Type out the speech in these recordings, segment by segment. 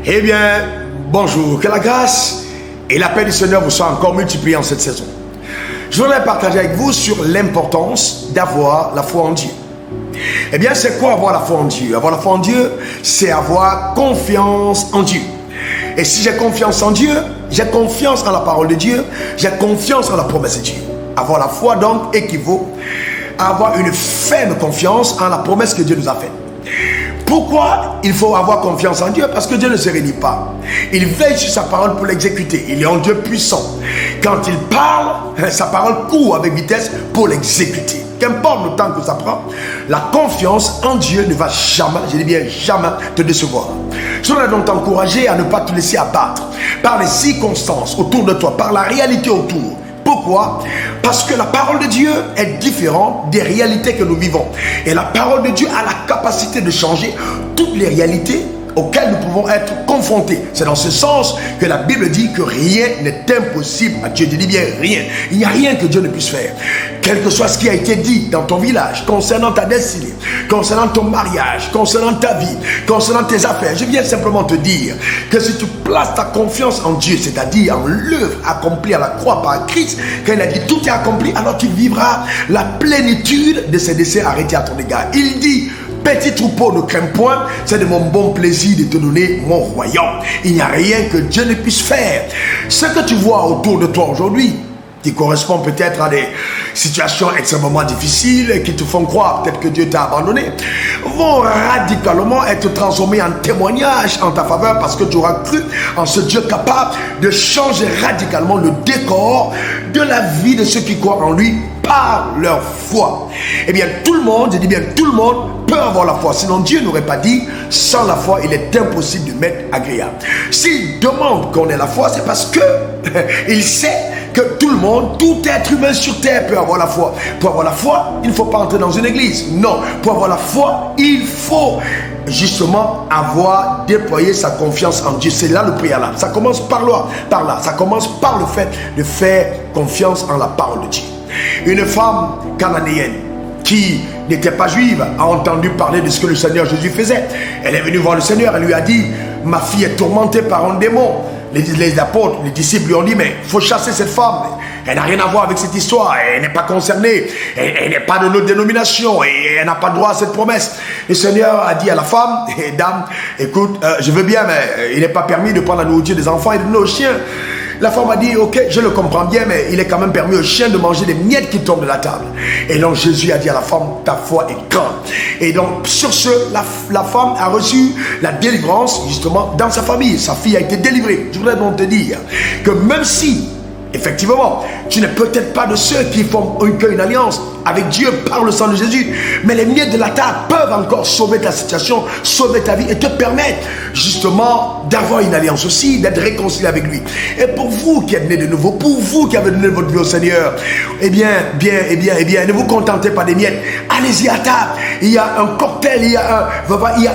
Eh bien, bonjour, que la grâce et la paix du Seigneur vous soient encore multipliées en cette saison. Je voudrais partager avec vous sur l'importance d'avoir la foi en Dieu. Eh bien, c'est quoi avoir la foi en Dieu? Avoir la foi en Dieu, c'est avoir confiance en Dieu. Et si j'ai confiance en Dieu, j'ai confiance en la parole de Dieu, j'ai confiance en la promesse de Dieu. Avoir la foi donc équivaut à avoir une ferme confiance en la promesse que Dieu nous a faite. Pourquoi il faut avoir confiance en Dieu? Parce que Dieu ne se réunit pas. Il veille sur sa parole pour l'exécuter. Il est un Dieu puissant. Quand il parle, sa parole court avec vitesse pour l'exécuter. Qu'importe le temps que ça prend, la confiance en Dieu ne va jamais, je dis bien jamais, te décevoir. Je voudrais donc t'encourager à ne pas te laisser abattre par les circonstances autour de toi, par la réalité autour. Pourquoi? Parce que la parole de Dieu est différente des réalités que nous vivons. Et la parole de Dieu a la capacité de changer toutes les réalités auxquelles nous pouvons être confrontés. C'est dans ce sens que la Bible dit que rien n'est impossible à Dieu. Je dis bien rien. Il n'y a rien que Dieu ne puisse faire. Quel que soit ce qui a été dit dans ton village, concernant ta destinée, concernant ton mariage, concernant ta vie, concernant tes affaires, je viens simplement te dire que si tu places ta confiance en Dieu, c'est-à-dire en l'œuvre accomplie à la croix par Christ, quand il a dit tout est accompli, alors tu vivras la plénitude de ses desseins arrêtés à ton égard. Il dit: petit troupeau, ne crains point, c'est de mon bon plaisir de te donner mon royaume. Il n'y a rien que Dieu ne puisse faire. Ce que tu vois autour de toi aujourd'hui, qui correspond peut-être à des situations extrêmement difficiles, qui te font croire peut-être que Dieu t'a abandonné, vont radicalement être transformés en témoignage en ta faveur, parce que tu auras cru en ce Dieu capable de changer radicalement le décor de la vie de ceux qui croient en lui par leur foi. Eh bien, tout le monde, je dis bien tout le monde, peut avoir la foi. Sinon, Dieu n'aurait pas dit: sans la foi, il est impossible de m'être agréable. S'il demande qu'on ait la foi, c'est parce que il sait que tout le monde, tout être humain sur terre peut avoir la foi. Pour avoir la foi, il ne faut pas entrer dans une église. Non, pour avoir la foi, il faut justement avoir déployé sa confiance en Dieu. C'est là le préalable. Ça commence par là. Ça commence par le fait de faire confiance en la parole de Dieu. Une femme cananéenne qui n'était pas juive a entendu parler de ce que le Seigneur Jésus faisait. Elle est venue voir le Seigneur, elle lui a dit: ma fille est tourmentée par un démon. Les apôtres, les disciples lui ont dit: mais il faut chasser cette femme. Elle n'a rien à voir avec cette histoire. Elle n'est pas concernée. Elle n'est pas de notre dénomination. Et elle n'a pas droit à cette promesse. Le Seigneur a dit à la femme: dame, écoute, je veux bien, mais il n'est pas permis de prendre la nourriture des enfants et de donner aux chiens. La femme a dit: ok, je le comprends bien, mais il est quand même permis aux chiens de manger les miettes qui tombent de la table. Et donc Jésus a dit à la femme: ta foi est grande. Et donc sur ce, la femme a reçu la délivrance justement dans sa famille. Sa fille a été délivrée. Je voudrais donc te dire que même si effectivement, tu n'es peut-être pas de ceux qui font une alliance avec Dieu par le sang de Jésus, mais les miettes de la table peuvent encore sauver ta situation, sauver ta vie et te permettre justement d'avoir une alliance aussi, d'être réconcilié avec lui. Et pour vous qui êtes nés de nouveau, pour vous qui avez donné votre vie au Seigneur, eh bien, ne vous contentez pas des miettes. Allez-y à table. Il y a un cocktail, il y a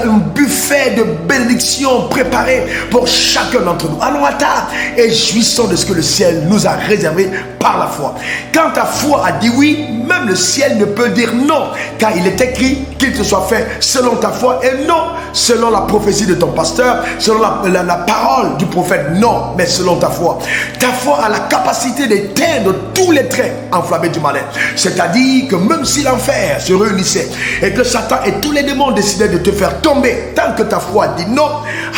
un buffet de bénédictions préparé pour chacun d'entre nous. Allons à table et jouissons de ce que le ciel nous a réservé par la foi. Quand ta foi a dit oui, même le ciel ne peut dire non, car il est écrit qu'il te soit fait selon ta foi et non selon la prophétie de ton pasteur, selon la parole du prophète, non, mais selon ta foi. Ta foi a la capacité d'éteindre tous les traits enflammés du malin. C'est-à-dire que même si l'enfer se réunissait et que Satan et tous les démons décidaient de te faire tomber, tant que ta foi dit non,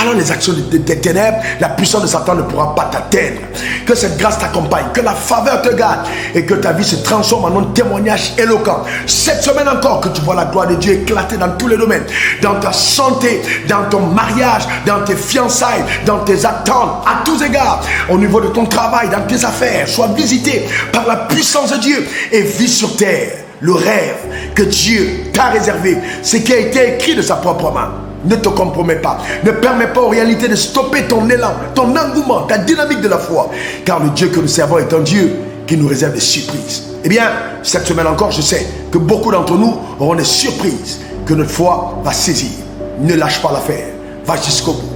alors les actions des ténèbres, la puissance de Satan ne pourra pas t'atteindre. Que cette grâce t'accompagne, que la faveur te garde et que ta vie se transforme en un témoignage éloquent. Cette semaine encore, que tu vois la gloire de Dieu éclater dans tous les domaines, dans ta santé, dans ton mariage, dans tes fiançailles, dans tes attentes, à tous égards, au niveau de ton travail, dans tes affaires. Sois visité par la puissance de Dieu et vis sur terre le rêve que Dieu t'a réservé, ce qui a été écrit de sa propre main. Ne te compromets pas. Ne permets pas aux réalités de stopper ton élan, ton engouement, ta dynamique de la foi. Car le Dieu que nous servons est un Dieu qui nous réserve des surprises. Eh bien, cette semaine encore, je sais que beaucoup d'entre nous auront des surprises que notre foi va saisir. Ne lâche pas l'affaire. Va jusqu'au bout.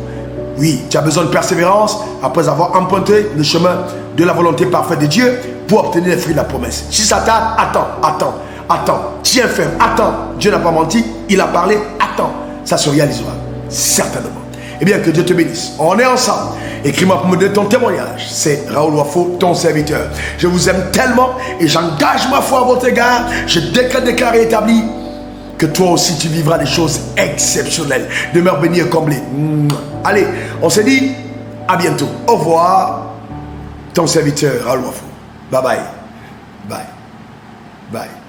Oui, tu as besoin de persévérance après avoir emprunté le chemin de la volonté parfaite de Dieu pour obtenir les fruits de la promesse. Si ça tarde, attends. Tiens ferme, attends. Dieu n'a pas menti, il a parlé, attends. Ça se réalisera, certainement. Eh bien, que Dieu te bénisse. On est ensemble. Écris-moi pour me donner ton témoignage. C'est Raoul Wafo, ton serviteur. Je vous aime tellement et j'engage ma foi à votre égard. Je déclare et établis que toi aussi tu vivras des choses exceptionnelles. Demeure béni et comblé. Allez, on se dit à bientôt. Au revoir. Ton serviteur Raoul Wafo. Bye bye. Bye. Bye.